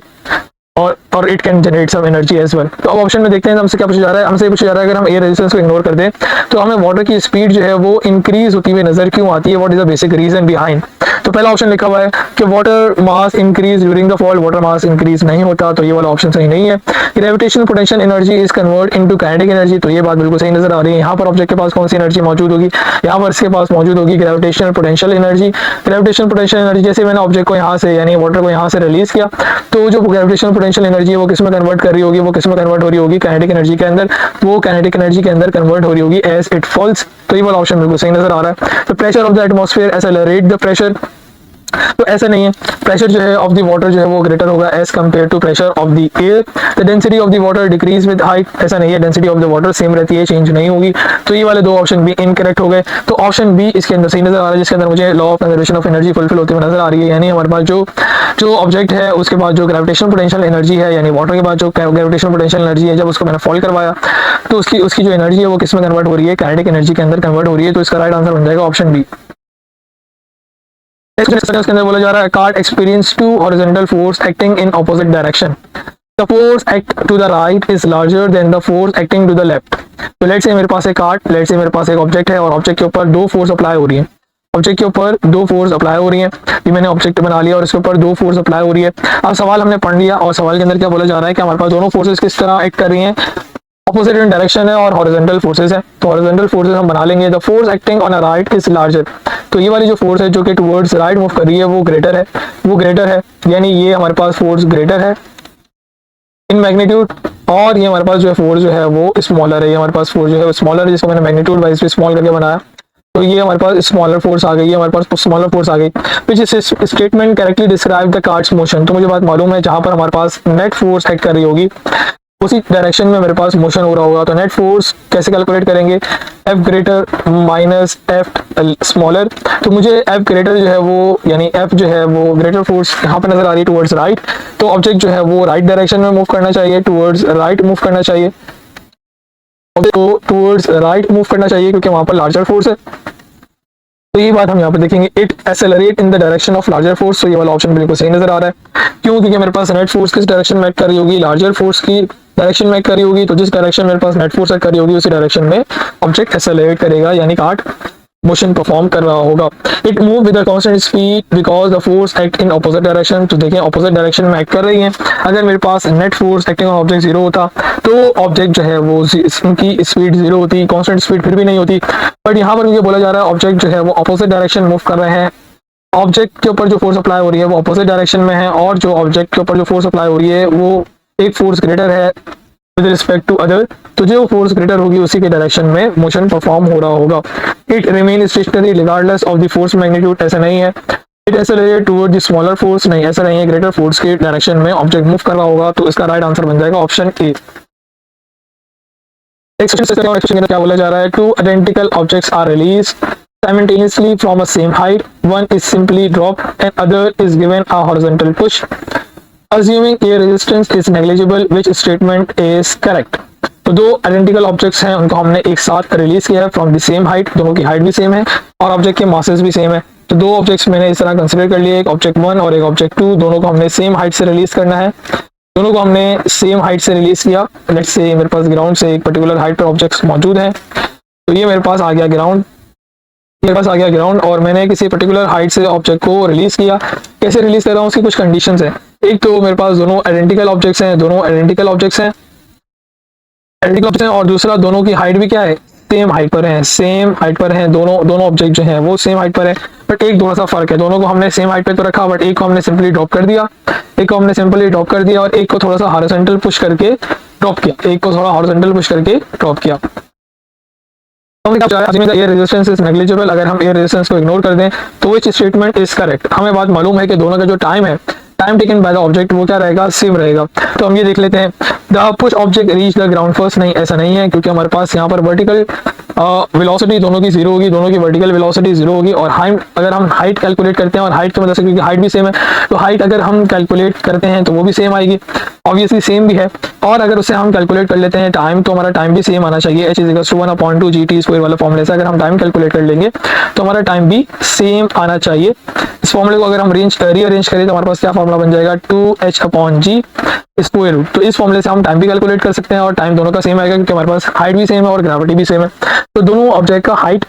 S1: और it can generate some energy as well. तो अब ऑप्शन में देखते हैं हमसे क्या पूछा जा रहा है, हमसे पूछा जा रहा है अगर हम एयर रेजिस्टेंस को इग्नोर कर दें तो हमें वाटर की स्पीड जो है वो इंक्रीज होती हुई नजर क्यों आती है, what is the basic reason behind. तो पहला ऑप्शन लिखा हुआ है कि water mass increase during the fall, water mass increase नहीं होता, तो ये वाला ऑप्शन सही नहीं है। Gravitational potential energy is convert into kinetic energy, तो ये बात बिल्कुल सही नजर आ रही है। यहाँ पर ऑब्जेक्ट के पास कौन सी एनर्जी मौजूद होगी, यहाँ पर इसके पास मौजूद होगी gravitational potential energy. Gravitational potential energy जैसे मैंने ऑब्जेक्ट को यहाँ से यानी वाटर को यहाँ से रिलीज किया, तो जो ग्रेविटेशनल पोटेंशियल एनर्जी है वो किसमें कन्वर्ट कर रही होगी, वो किसमें कन्वर्ट हो रही होगी काइनेटिक एनर्जी के अंदर, वो काइनेटिक एनर्जी के अंदर कन्वर्ट हो रही होगी एज इट फॉल्स। तो ये वाला ऑप्शन बिल्कुल सही नजर आ रहा है। तो pressure of the atmosphere accelerate the pressure, तो ऐसा नहीं है, प्रेशर जो है ऑफ द वाटर जो है वो ग्रेटर होगा as compare to pressure of the air. The density of the water decrease with height, ऐसा नहीं है, density of the water same रहती है, चेंज नहीं होगी। तो ये वाले दो ऑप्शन भी इनकरेक्ट हो गए। तो ऑप्शन बी इसके अंदर सही नजर आ रहा है, जिसके अंदर मुझे law of conservation of energy fulfil होती हुई नजर आ रही है। यानी हमारे पास जो ऑब्जेक्ट है उसके पास जो ग्रेविटेशनल पोटेंशियल एनर्जी है, यानी वाटर के पास जो ग्रेविटेशनल पोटेंशियल एनर्जी है, जब उसको मैंने फॉल करवाया तो उसकी जो एनर्जी है वो किस में कन्वर्ट हो रही है, काइनेटिक एनर्जी के अंदर कन्वर्ट हो रही है। तो इसका राइट आंसर बन जाएगा ऑप्शन बी। उसके अंदर बोला जा रहा है cart experience two horizontal force acting in opposite direction, the force act to the right is larger than the force acting to the left. तो लेट्स से मेरे पास एक कार्ट, लेट्स से मेरे पास एक ऑब्जेक्ट है, और ऑब्जेक्ट के ऊपर दो फोर्स अप्लाई हो रही है, ऑब्जेक्ट के ऊपर दो फोर्स अप्लाई हो रही है। ये मैंने ऑब्जेक्ट बना लिया और इसके ऊपर दो फोर्स अप्लाई हो रही है। अब सवाल हमने पढ़ लिया, और सवाल के अंदर क्या बोला जा रहा है कि हमारे पास दोनों फोर्सेस किस तरह एक्ट कर रही हैं, ऑपोजिट इन डायरेक्शन है और हॉरिजॉन्टल फोर्सेस है। तो हॉरिजॉन्टल फोर्सेस हम बना लेंगे, the force acting on a right is larger. तो ये वाली जो फोर्स है जो कि टुवर्ड्स राइट मूव कर रही है वो ग्रेटर है, वो ग्रेटर है, यानी ये हमारे पास फोर्स ग्रेटर है इन मैग्नीट्यूड, और ये हमारे पास जो है फोर्स जो है वो स्मॉलर है, ये हमारे पास फोर्स जो है स्मॉलर है, जिसको मैंने मैग्नीट्यूड वाइज भी स्मॉल करके बनाया। तो ये हमारे पास स्मॉलर फोर्स आ गई है, हमारे पास स्मॉलर फोर्स आ गई, which is statement correctly describe the carts motion. तो मुझे बात मालूम है जहां पर हमारे पास नेट फोर्स एक्ट कर रही होगी उसी डायरेक्शन में मेरे पास मोशन हो रहा होगा। तो नेट फोर्स कैसे कैलकुलेट करेंगे, F greater minus F smaller. तो मुझे एफ ग्रेटर जो है वो यानी एफ जो है वो ग्रेटर फोर्स यहाँ पे नजर आ रही है टुवर्ड्स राइट, तो ऑब्जेक्ट जो है वो राइट डायरेक्शन में मूव करना चाहिए, टुवर्ड्स राइट मूव करना चाहिए, तो टुवर्ड्स राइट मूव करना चाहिए क्योंकि वहां पर लार्जर फोर्स है। तो ये बात हम यहाँ पे देखेंगे, it accelerate in the direction of larger force. तो ये वाला ऑप्शन बिल्कुल सही नजर आ रहा है, क्यों, क्योंकि मेरे पास नेट फोर्स किस डायरेक्शन में एक्ट कर रही होगी, लार्जर फोर्स की डायरेक्शन में एक्ट कर रही होगी। तो जिस डायरेक्शन मेरे पास नेट फोर्स एक्ट कर रही होगी उसी डायरेक्शन में ऑब्जेक्ट एक्सेलरेट करेगा, यानी कार्ट मोशन परफॉर्म कर रहा होगा। It move with a constant speed because the force act in opposite direction. तो देखें ऑपोजिट डायरेक्शन में एक्ट कर रही है, अगर मेरे पास net force acting on object zero होता तो ऑब्जेक्ट जो है वो उनकी स्पीड जीरो होती, कांस्टेंट स्पीड फिर भी नहीं होती। बट यहाँ पर मुझे बोला जा रहा है ऑब्जेक्ट जो है वो ऑपोजिट डायरेक्शन मूव कर रहे हैं, ऑब्जेक्ट के ऊपर जो फोर्स अप्लाई हो रही है वो ऑपोजिट डायरेक्शन में है, और जो ऑब्जेक्ट के ऊपर जो फोर्स अप्लाई हो रही है वो एक फोर्स ग्रेटर है विद रिस्पेक्ट टू अदर। तो जो फोर्स ग्रेटर होगी उसी के डायरेक्शन में मोशन परफॉर्म हो रहा होगा। It remain stationery regardless of the force magnitude, ऐसा नहीं है। It accelerate toward the smaller force, नहीं ऐसा नहीं है, ग्रेटर फोर्स के डायरेक्शन में ऑब्जेक्ट मूव कर रहा होगा। तो इसका राइट आंसर बन जाएगा ऑप्शन ए। क्वेश्चन क्या बोला जा रहा है, two identical objects are released simultaneously from a same height, one is simply dropped and other is given a horizontal push, assuming air resistance is negligible, which statement is correct। तो दो identical objects हैं, उनको हमने एक साथ release किया है from the same height, दोनों की हाइट भी सेम है और ऑब्जेक्ट के मासेस भी सेम है। तो दो ऑब्जेक्ट्स मैंने इस तरह कंसिडर कर लिए, एक ऑब्जेक्ट 1 और एक ऑब्जेक्ट 2, दोनों को हमने सेम हाइट से रिलीज करना है, दोनों को हमने सेम हाइट से रिलीज किया। लेट्स से मेरे पास ग्राउंड से एक पर्टिकुलर हाइट पर ऑब्जेक्ट्स मौजूद हैं, तो ये मेरे पास आ गया ग्राउंड, मेरे पास आ गया ग्राउंड और मैंने किसी पर्टिकुलर हाइट से ऑब्जेक्ट को रिलीज किया। कैसे रिलीज कर रहा हूँ, उसकी कुछ कंडीशंस हैं। एक तो मेरे पास दोनों आइडेंटिकल ऑब्जेक्ट्स हैं, और दूसरा दोनों की हाइट भी क्या है, सेम हाइट पर हैं, दोनों ऑब्जेक्ट जो हैं वो सेम हाइट पर है, बट एक थोड़ा सा फर्क है। दोनों को हमने सेम हाइट पे तो रखा, बट एक को हमने सिंपली ड्रॉप कर दिया, और एक को थोड़ा सा हॉरिजॉन्टल पुश करके ड्रॉप किया, एयर रेजिस्टेंस इज नेग्लिजिबल। अगर हम एयर रेजिस्टेंस को इग्नोर कर दें तो विच स्टेटमेंट इज करेक्ट। हमें बात मालूम है कि दोनों का जो time taken by the object वो क्या रहेगा, सेम रहेगा। तो हम ये देख लेते हैं, the push object reach the ground first. नहीं, ऐसा नहीं है, क्योंकि हमारे पास यहाँ पर वर्टिकल वेलोसिटी दोनों की जीरो होगी, दोनों की वर्टिकल वेलोसिटी जीरो होगी। और हाइट, अगर हम हाइट कैलकुलेट करते हैं और हाइट की मदद से, क्योंकि हाइट भी सेम है, तो हाइट अगर हम कैलकुलेट करते हैं तो वो भी सेम आएगी, ऑब्वियसली सेम भी है। और अगर उससे हम कैलकुलेट कर लेते हैं टाइम, तो हमारा टाइम भी सेम आना चाहिए, h=1/2gt² वाला फॉर्मूले से अगर हम टाइम कैलकुलेट कर लेंगे तो हमारा टाइम भी सेम आना चाहिए। इस फॉर्मूले को अगर हम रीअरेंज करें तो हमारे पास क्या फॉर्मूला बन जाएगा, 2h/g²। तो इस फॉर्मूले से हम टाइम भी कैलकुलेट कर सकते हैं और टाइम दोनों का सेम आएगा, क्योंकि हमारे पास हाइट भी सेम है और ग्रेविटी भी सेम है। तो दोनों ऑब्जेक्ट का हाइट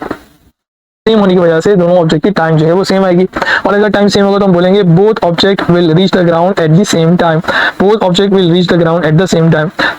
S1: सेम होने की वजह से दोनों ऑब्जेक्ट की टाइम जो है वो सेम आएगी। और अगर टाइम सेम होगा तो हम बोलेंगे both object will reach the ground at the same time,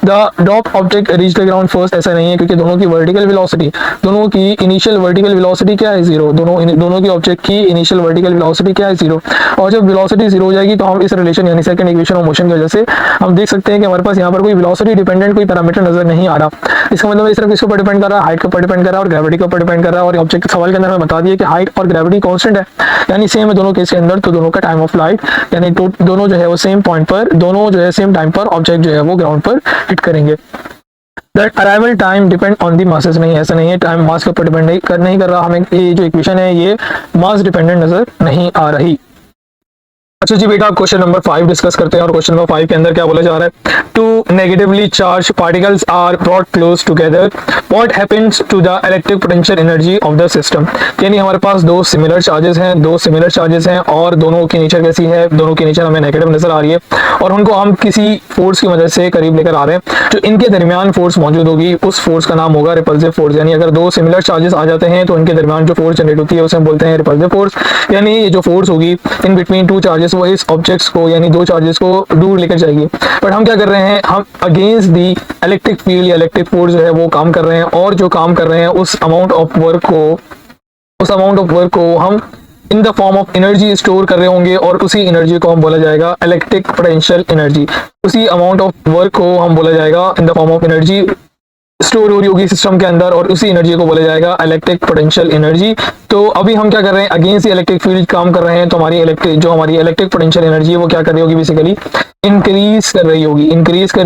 S1: the drop object reach the ground first. ऐसा नहीं है, क्योंकि दोनों की वर्टिकल वेलोसिटी, दोनों की इनिशियल वर्टिकल वेलोसिटी क्या है, जीरो। दोनों की ऑब्जेक्ट की इनिशियल वर्टिकल वेलोसिटी क्या है, जीरो। और जब वेलोसिटी जीरो हो जाएगी तो हम इस रिलेशन यानी सेकंड इक्वेशन ऑफ मोशन की वजह से हम देख सकते हैं कि हमारे पास यहाँ पर कोई वेलोसिटी डिपेंडेंट कोई पैरामीटर नजर नहीं आ रहा। इसका मतलब सिर्फ किसके ऊपर डिपेंड कर रहा है, हाइट के ऊपर डिपेंड कर रहा है और ग्रेविटी के ऊपर डिपेंड कर रहा है। और ऑब्जेक्ट के सवाल के अंदर हमें बता दिया कि हाइट और ग्रेविटी कांस्टेंट है, यानी सेम है दोनों केस के अंदर। तो दोनों का टाइम ऑफ फ्लाइट यानी दोनों जो है वो सेम पॉइंट पर, दोनों जो है सेम टाइम पर ऑब्जेक्ट जो है वो ग्राउंड पर हिट करेंगे। That arrival time depend on the masses. नहीं, ऐसा नहीं है, टाइम मास के ऊपर डिपेंड नहीं कर रहा। हमें ये जो इक्वेशन है ये मास डिपेंडेंट नजर नहीं आ रही। अच्छा जी बेटा, क्वेश्चन नंबर 5 डिस्कस करते हैं। और क्वेश्चन नंबर 5 के अंदर क्या बोला जा रहा है, two negatively charge particles are brought close together, what happens to the electric potential energy of the system. यानी हमारे पास दो सिमिलर चार्जेस हैं और दोनों की नेचर कैसी है, दोनों की नेचर हमें नेगेटिव नजर आ रही है और उनको हम किसी फोर्स की मदद से करीब लेकर आ रहे हैं। जो इनके दरमियान फोर्स मौजूद होगी उस फोर्स का नाम होगा रिपल्सिव फोर्स। यानी अगर दो सिमिलर चार्जेस आ जाते हैं तो इनके दरमियान जो फोर्स जनरेट होती है उसे हम बोलते हैं रिपल्सिव फोर्स। यानी ये जो फोर्स होगी इन बिटवीन टू चार्जेस वो इस ऑब्जेक्ट्स को यानी दो चार्जेस को दूर लेकर जाएगी। बट हम क्या कर रहे हैं, हम अगेंस्ट दी इलेक्ट्रिक फील्ड या इलेक्ट्रिक फोर्स जो है वो काम कर रहे हैं और जो काम कर रहे हैं उस अमाउंट ऑफ वर्क को हम in the form of energy store कर रहे होंगे और उसी एनर्जी को हम बोला जाएगा इलेक्ट्रिक पोटेंशियल एनर्जी। उसी अमाउंट ऑफ वर्क को हम बोला जाएगा in the form of energy store हो रही होगी सिस्टम के अंदर और उसी एनर्जी को बोला जाएगा इलेक्ट्रिक पोटेंशियल एनर्जी। तो अभी हम क्या कर रहे हैं, अगेंस्ट इलेक्ट्रिक फील्ड काम कर रहे हैं। तो हमारी इलेक्ट्रिक पोटेंशियल एनर्जी है वो क्या कर रही होगी, बेसिकली इंक्रीज कर रही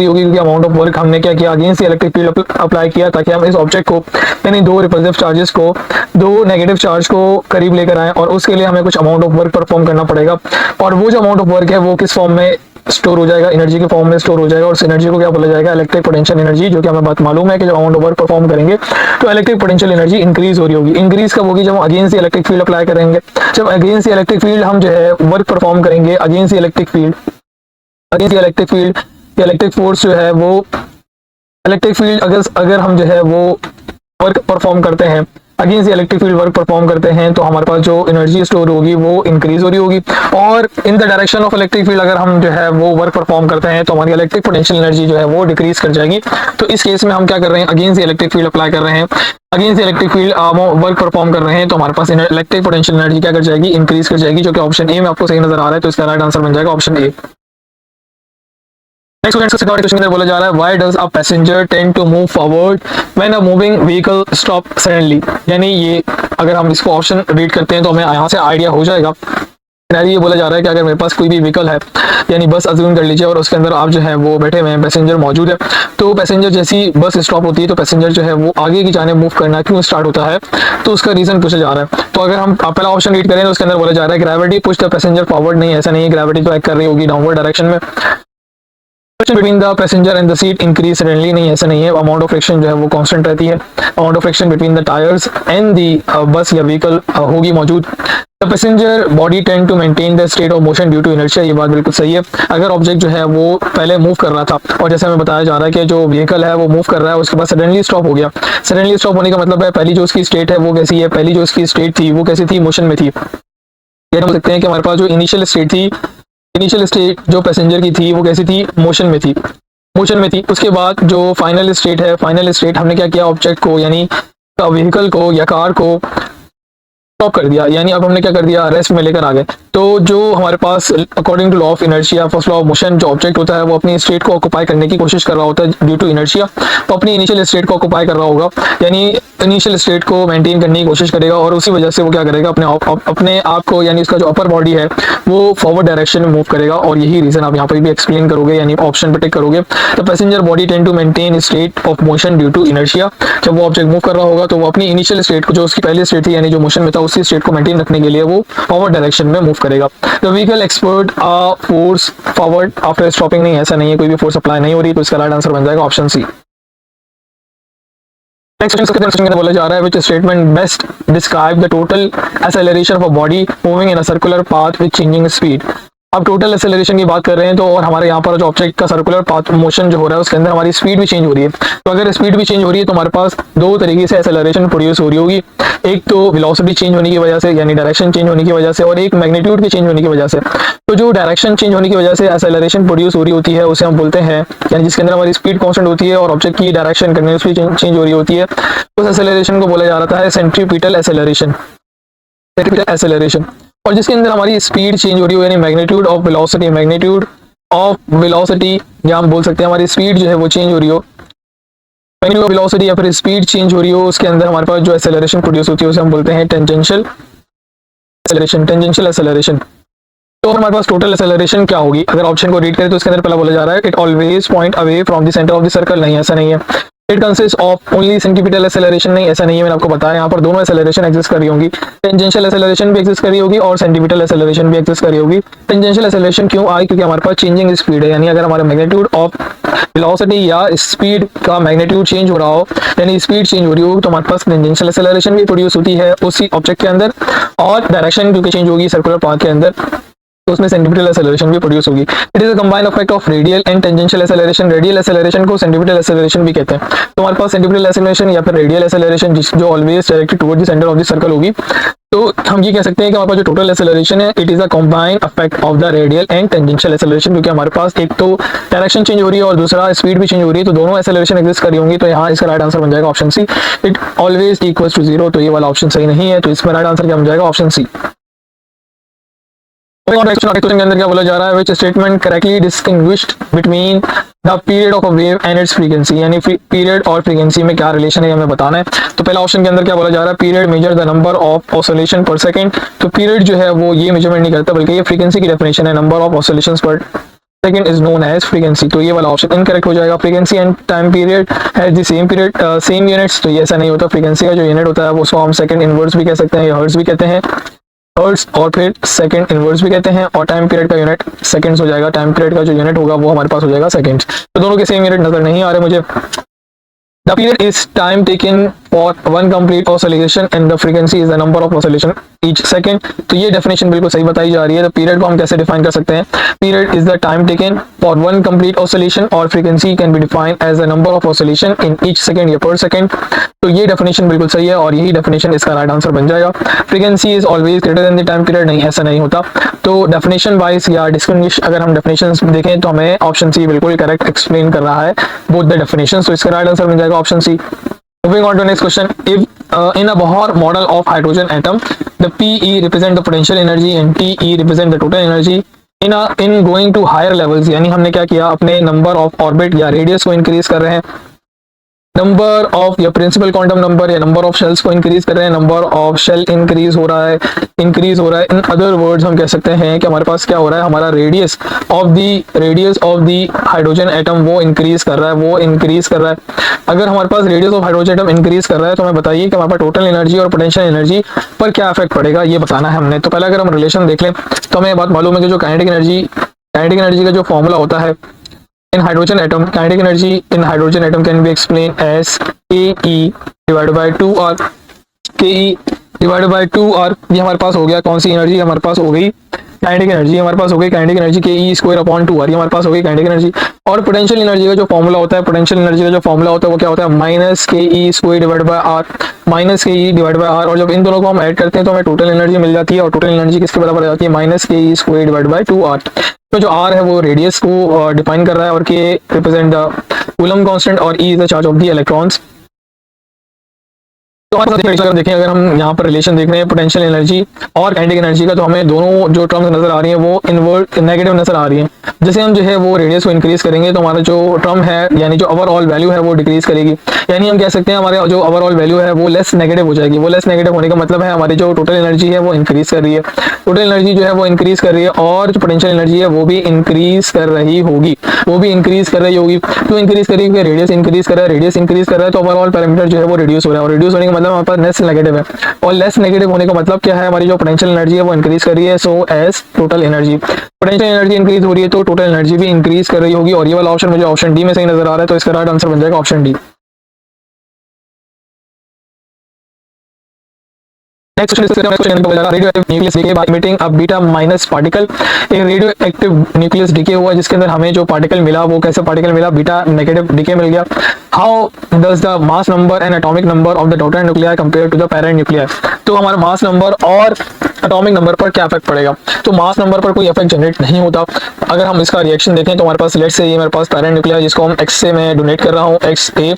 S1: होगी क्योंकि अमाउंट ऑफ वर्क हमने क्या किया, अगेंस्ट इलेक्ट्रिक फील्ड अप्लाई किया ताकि हम इस ऑब्जेक्ट को यानी दो रिपल्सिव चार्जेस को, दो नेगेटिव चार्ज को करीब लेकर आए और उसके लिए हमें कुछ अमाउंट ऑफ वर्क परफॉर्म करना पड़ेगा। और वो जो अमाउंट ऑफ वर्क है वो किस फॉर्म में स्टोर हो जाएगा, एनर्जी के फॉर्म में स्टोर हो जाएगा और उस एनर्जी को क्या बोला जाएगा, इलेक्ट्रिक पोटेंशियल एनर्जी। जो कि हमें बात मालूम है कि जब अमाउंट ऑफ वर्क परफॉर्म करेंगे तो इलेक्ट्रिक पोटेंशियल एनर्जी इंक्रीज हो रही होगी। इंक्रीज कब होगी, जब हम अगेंस्ट इलेक्ट्रिक फील्ड अप्लाई करेंगे। जब अगेंस्ट इलेक्ट्रिक फील्ड हम जो है वर्क परफॉर्म करेंगे, against electric field electric force जो है वो इलेक्ट्रिक फील्ड अगर हम जो है वो वर्क परफॉर्म करते हैं, against electric field work perform करते हैं तो हमारे पास जो एनर्जी स्टोर होगी वो इंक्रीज हो रही होगी। और in the direction of electric field अगर हम जो है वो वर्क परफॉर्म करते हैं तो हमारी इलेक्ट्रिक पोटेंशियल एनर्जी जो है वो डिक्रीज कर जाएगी। तो इस केस में हम क्या कर रहे हैं, अगेंस्ट इलेक्ट्रिक फील्ड अप्लाई कर रहे हैं, against electric field work perform कर रहे हैं तो हमारे पास इलेक्ट्रिक पोटेंशियल एनर्जी क्या कर जाएगी, इंक्रीज कर जाएगी। जो कि ऑप्शन ए में आपको सही नजर आ रहा है, तो इसका राइट आंसर बन जाएगा ऑप्शन ए। नेक्स्ट क्वेश्चन में बोला जा रहा है, why does a passenger tend to move forward when a moving vehicle stop suddenly. यानी ये अगर हम इसको ऑप्शन रीड करते हैं तो हमें यहाँ से आइडिया हो जाएगा। ये बोला जा रहा है कि अगर मेरे पास कोई भी व्हीकल है, यानी बस अज्यूम कर लीजिए और उसके अंदर आप जो है वो बैठे हुए हैं, पैसेंजर मौजूद है, तो पैसेंजर जैसी बस स्टॉप होती है तो पैसेंजर जो है वो आगे की जाने मूव करना क्यों स्टार्ट होता है, तो उसका रीजन पूछा जा रहा है। तो अगर हम पहला ऑप्शन रीड करें तो उसके अंदर बोला जा रहा है gravity push the passenger forward. नहीं, ऐसा नहीं है, ग्रेविटी तो एक्ट कर रही होगी डाउनवर्ड डायरेक्शन में। Between the passenger and the seat increase suddenly, नहीं ऐसा नहीं है, अमाउंट ऑफ फ्रिक्शन जो है वो कांस्टेंट रहती है। Amount of friction between the tyres and the bus या व्हीकल होगी मौजूद। The passenger body tend to maintain the state of motion due to inertia, ये बात बिल्कुल सही है। अगर ऑब्जेक्ट जो है वो पहले मूव कर रहा था और जैसे हमें बताया जा रहा है कि जो व्हीकल है वो मूव कर रहा है, उसके बाद सडनली स्टॉप हो गया। सडनली स्टॉप होने का मतलब है पहली जो उसकी स्टेट है वो कैसी है, पहली जो उसकी स्टेट थी वो कैसी थी, मोशन में थी। ये हम सकते हैं कि हमारे पास जो इनिशियल स्टेट थी, इनिशियल स्टेट जो पैसेंजर की थी वो कैसी थी, मोशन में थी, मोशन में थी। उसके बाद जो फाइनल स्टेट है, फाइनल स्टेट हमने क्या किया, ऑब्जेक्ट को यानी व्हीकल को या कार को स्टॉप कर दिया, यानी अब हमने क्या कर दिया, रेस्ट में लेकर आ गए। तो जो हमारे पास according to law of inertia, first law of motion, जो ऑब्जेक्ट होता है वो अपनी स्टेट को ऑक्युपाई करने की कोशिश कर रहा होता है ड्यू टू इनर्शिया, तो अपनी इनिशियल स्टेट को ऑक्युपाई कर रहा होगा, यानी इनिशियल स्टेट को मेंटेन करने की कोशिश करेगा और उसी वजह से वो क्या करेगा, अपने आप को यानी उसका जो अपर बॉडी है वो फॉरवर्ड डायरेक्शन में मूव करेगा। और यही रीजन आप यहाँ पर भी एक्सप्लेन करोगे, यानी ऑप्शन पे टिक करोगे। तो passenger body tend to maintain state of motion due to inertia, जब वो ऑब्जेक्ट मूव कर रहा होगा तो वो अपनी इनिशियल स्टेट को, जो उसकी पहली स्टेट थी यानी जो मोशन में था, उसी स्टेट को मेंटेन रखने के लिए वो फॉरवर्ड डायरेक्शन में मूव करेगा। The vehicle expert force forward after stopping, नहीं ऐसा नहीं है, कोई भी फोर्स अप्लाई नहीं हो रही, तो इसका राइट आंसर बन जाएगा ऑप्शन सी। बोला जा रहा है which statement best describe the total acceleration of a body moving in a circular path with changing speed। अब टोटल एक्सेलरेशन की बात कर रहे हैं तो, और हमारे यहाँ पर जो ऑब्जेक्ट का सर्कुलर पाथ मोशन जो हो रहा है उसके अंदर हमारी स्पीड भी चेंज हो रही है। तो अगर स्पीड भी चेंज हो रही है तो हमारे पास दो तरीके से एक्सेलरेशन प्रोड्यूस हो रही होगी, एक तो वेलोसिटी चेंज होने की वजह से यानी डायरेक्शन चेंज होने की वजह से, और एक मैग्नीट्यूड के चेंज होने की वजह से। तो जो डायरेक्शन चेंज होने की वजह से एक्सेलरेशन प्रोड्यूस हो रही होती है उसे हम बोलते हैं, यानी जिसके अंदर हमारी स्पीड कांस्टेंट होती है और ऑब्जेक्ट की डायरेक्शन कंटिन्यूअसली चेंज हो रही होती है, उस एक्सेलरेशन को बोला जाता है सेंट्रीपिटल एक्सेलरेशन, सेंट्रीपिटल एक्सेलरेशन। और जिसके अंदर हमारी स्पीड चेंज हो रही हो यानी magnitude of velocity, magnitude of velocity, या हम बोल सकते हैं हमारी स्पीड जो है वो चेंज हो रही हो, मैग्नीट्यूड ऑफ वेलोसिटी या फिर स्पीड चेंज हो रही हो, उसके अंदर हमारे पास जो एक्सेलरेशन प्रोड्यूस होती है उसे हम बोलते हैं टेंजेंशियल एक्सेलरेशन, टेंजेंशियल एक्सेलरेशन। तो हमारे पास टोटल एक्सेलरेशन क्या होगी, अगर ऑप्शन को रीड करें तो इसके अंदर पहला बोला जा रहा है it always point away from the centre of the circle, नहीं ऐसा नहीं है। It consist of only centripetal acceleration, नहीं ऐसा नहीं है, मैंने आपको बताया यहाँ पर दोनों एक्सेलरेशन एग्जिस्ट कर रही होंगी, टेंजेंशियल एक्सेलरेशन भी एग्जिस्ट कर रही होगी और सेंटीपिटल एक्सेलरेशन भी एग्जिस्ट कर रही होगी। टेंजेंशियल एक्सेलरेशन क्यों आई, क्योंकि हमारे पास चेंजिंग स्पीड है, यानी अगर हमारा मैग्नीट्यूड ऑफ वेलोसिटी या स्पीड का मैग्नीट्यूड चेंज हो रहा हो यानी स्पीड चेंज हो रही हो तो हमारे पास टेंजेंशियल एक्सेलरेशन भी प्रोड्यूस होती है उसी ऑब्जेक्ट के अंदर, और डायरेक्शन क्योंकि चेंज होगी सर्कुलर पाथ के अंदर तो उसमें सेंटीपिटल एक्सेलरेशन भी प्रोड्यूस होगी। It is a combined effect of radial and tangential acceleration, radial acceleration को सेंटीपिटल एक्सेलरेशन भी कहते हैं। तो हमारे पास सेंटीपिटल एक्सेलरेशन या फिर रेडियल एक्सेलरेशन जो always directed toward the centre of the circle होगी, तो हम ये कह सकते हैं कि हमारे पास जो टोटल एक्सेलरेशन है it is a combined effect of the radial and tangential acceleration, क्योंकि हमारे पास एक तो डायरेक्शन चेंज हो रही है और दूसरा स्पीड भी चेंज हो रही है, तो दोनों एक्सेलरेशन एग्जिस्ट कर रही होंगी, तो यहाँ इसका राइट आंसर बन जाएगा option C, it always equals to 0, तो ये वाला ऑप्शन सही नहीं है, तो इसमें राइट आंसर क्या बन जाएगा ऑप्शन सी। क्वेश्चन के अंदर क्या बोला जा रहा है, which statement correctly distinguished between the period of a wave and its frequency, यानी पीरियड और फ्रीक्वेंसी में क्या रिलेशन है हमें बताना है। तो पहला ऑप्शन के अंदर क्या बोला जा रहा है, period measure the number of oscillation पर सेकंड, तो पीरियड जो है वो ये मेजरमेंट नहीं करता बल्कि ये फ्रीक्वेंसी की डेफिनेशन है, number of oscillations per second is known as frequency, तो ये वाला ऑप्शन इनकरेक्ट हो जाएगा। Frequency and time period has the same period same units, तो ये ऐसा नहीं होता, फ्रीक्वेंसी का जो यूनिट होता है वो उसको हम सेकंड इनवर्स भी कह सकते हैं या हर्ट्ज भी कहते हैं, हर्ट्ज और फिर सेकंड इनवर्स भी कहते हैं, और टाइम पीरियड का यूनिट सेकंड्स हो जाएगा, टाइम पीरियड का जो यूनिट होगा वो हमारे पास हो जाएगा सेकंड्स, तो दोनों के सेम यूनिट नजर नहीं आ रहे मुझे। The period is time taken for one complete oscillation and the frequency is the number of oscillation each second, तो ये डेफिनेशन बिल्कुल सही बताई जा रही है। तो पीरियड को हम कैसे डिफाइन कर सकते हैं, period is the time taken for one complete oscillation और frequency can be defined as the number of oscillation in each second या पर सेकंड, तो ये डेफिनेशन बिल्कुल सही है और यही डेफिनेशन इसका राइट आंसर बन जाएगा। Frequency is always greater than the time period, नहीं ऐसा नहीं होता, तो डेफिनेशन वाइज या डिस्टिंग्विश अगर हम डेफिनेशंस देखें तो हमें ऑप्शन सी बिल्कुल करेक्ट एक्सप्लेन कर रहा है बोथ द डेफिनेशंस, तो इसका राइट आंसर बन जाएगा option C. Moving on to next question, if in a Bohr model of hydrogen atom, the Pe represent the potential energy and Te represent the total energy. In going to higher levels, यानी हमने क्या किया, अपने number of orbit या radius को increase कर रहे हैं, नंबर ऑफ या प्रिंसिपल क्वांटम नंबर या नंबर ऑफ शेल्स को इंक्रीज कर रहे हैं, नंबर ऑफ शेल इंक्रीज हो रहा है इन अदर वर्ड्स हम कह सकते हैं कि हमारे पास क्या हो रहा है, हमारा radius of the hydrogen atom वो इंक्रीज कर रहा है। अगर हमारे पास radius of hydrogen atom increase कर रहा है तो हमें बताइए कि हमारे पास टोटल एनर्जी और पोटेंशियल एनर्जी पर क्या इफेक्ट पड़ेगा, ये बताना है हमने। तो पहले अगर हम रिलेशन देख लें तो हमें बात मालूम है कि जो काइनेटिक एनर्जी का जो फॉर्मूला होता है in hydrogen atom, kinetic energy in hydrogen atom can be explained as ke divided by 2 r, ke divided by 2 r। ये हमारे पास हो गया कौन सी एनर्जी, हमारे पास हो गई काइनेटिक एनर्जी, हमारे पास हो गई काइनेटिक एनर्जी के ई स्क्वायर अपॉन 2 आर, ये हमारे पास हो गई काइनेटिक एनर्जी। और पोटेंशियल एनर्जी का जो फॉर्मूला होता है, पोटेंशियल एनर्जी का जो फॉर्मूला होता है वो क्या होता है, minus k e square divide by r, minus k e divide by are. और जब इन दोनों को हम ऐड करते हैं तो हमें टोटल एनर्जी मिल जाती है, और टोटल एनर्जी किसके बराबर आ जाती है, minus k e square divide by 2 are. तो जो आर है वो रेडियस को डिफाइन कर रहा है, और के रिप्रेजेंट द कूलम कांस्टेंट, और E is the charge of the electrons. तो अगर देखें, अगर हम यहाँ पर रिलेशन देख रहे हैं पोटेंशियल एनर्जी और काइनेटिक एनर्जी का, तो हमें दोनों जो टर्म्स नजर आ रही हैं वो इनवर्ट नेगेटिव नजर आ रही हैं। जैसे हम जो है वो रेडियस को इंक्रीज करेंगे तो हमारा जो टर्म है यानी जो ओवरऑल वैल्यू है वो डिक्रीज करेगी, यानी हम कह सकते हैं हमारे जो ओवरऑल वैल्यू है वो लेस नेगेटिव हो जाएगी। वो लेस नेगेटिव होने का मतलब है हमारी जो टोटल एनर्जी है वो इंक्रीज कर रही है, टोटल एनर्जी जो है वो इंक्रीज कर रही है, और जो पोटेंशियल एनर्जी है वो भी इंक्रीज कर रही होगी, वो भी इंक्रीज कर रही होगी। क्यों इंक्रीज करेगी, क्योंकि रेडियस इंक्रीज कर रहा है, रेडियस इंक्रीज कर रहा है तो ओवरऑल पैरामीटर जो है वो रिड्यूस हो रहा है, और रिड्यूस होने का मतलब हमारे पास लेस नेगेटिव है, और लेस नेगेटिव होने का मतलब क्या है, हमारी जो पोटेंशियल एनर्जी है वो इंक्रीज कर रही है। So as total energy, potential energy increase हो रही है तो टोटल एनर्जी भी इंक्रीज कर रही होगी। और ये वाला ऑप्शन मुझे ऑप्शन डी में सही नजर आ रहा है, तो इसका राइट आंसर बन जाएगा option D. Next radioactive nucleus decay by emitting a beta minus particle. एक रेडियोएक्टिव न्यूक्लियस डीके हुआ जिसके अंदर हमें जो पार्टिकल मिला वो कैसे पार्टिकल मिला, बीटा नेगेटिव डीके मिल गया। How does the mass number and atomic number of the daughter nuclear compare to the parent nuclear. तो हमारा मास नंबर और एटॉमिक नंबर पर क्या इफेक्ट पड़ेगा, तो मास नंबर पर कोई इफेक्ट जनरेट नहीं होता। अगर हम इसका रिएक्शन देखें तो हमारे पास लेट्स से ये मेरे पास पेरेंट न्यूक्लियर जिसको हम एक्स से मैं डोनेट कर रहा हूँ, एक्स ए,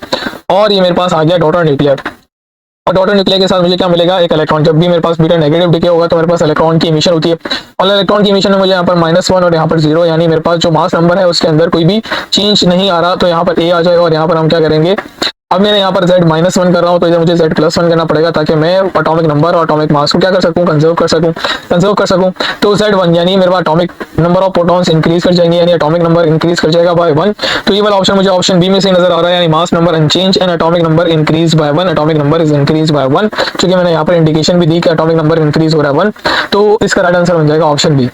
S1: और ये मेरे पास आ गया डॉटर न्यूक्लियर। और डॉटर न्यूक्लियर के साथ मुझे क्या मिलेगा, एक इलेक्ट्रॉन। जब भी मेरे पास बीटा नेगेटिव डीके होगा तो मेरे पास इलेक्ट्रॉन की इमिशन होती है, और इलेक्ट्रॉन की इमिशन में मुझे यहाँ पर -1 और यहाँ पर 0, यानी मेरे पास जो मास नंबर है उसके अंदर कोई भी चेंज नहीं आ रहा। तो यहाँ पर ए आ जाएगा, और यहाँ पर हम क्या करेंगे, अब मैंने यहाँ पर z-1 कर रहा हूँ तो इधर मुझे z+1 करना पड़ेगा ताकि मैं एटॉमिक नंबर और एटॉमिक मास को क्या कर सकूँ, कंजर्व कर सकूँ। तो z1 यानी मेरे पास atomic number of protons increase कर जाएंगे, यानी एटॉमिक नंबर इंक्रीज कर जाएगा बाय 1। तो ये वाला ऑप्शन मुझे ऑप्शन बी में से नजर आ रहा है, यानी mass number unchange and atomic number increase by 1, atomic number is increase by 1। क्योंकि मैंने यहाँ पर इंडिकेशन भी दी कि एटॉमिक नंबर इंक्रीज हो रहा है 1, तो इसका राइट आंसर बन जाएगा ऑप्शन बी।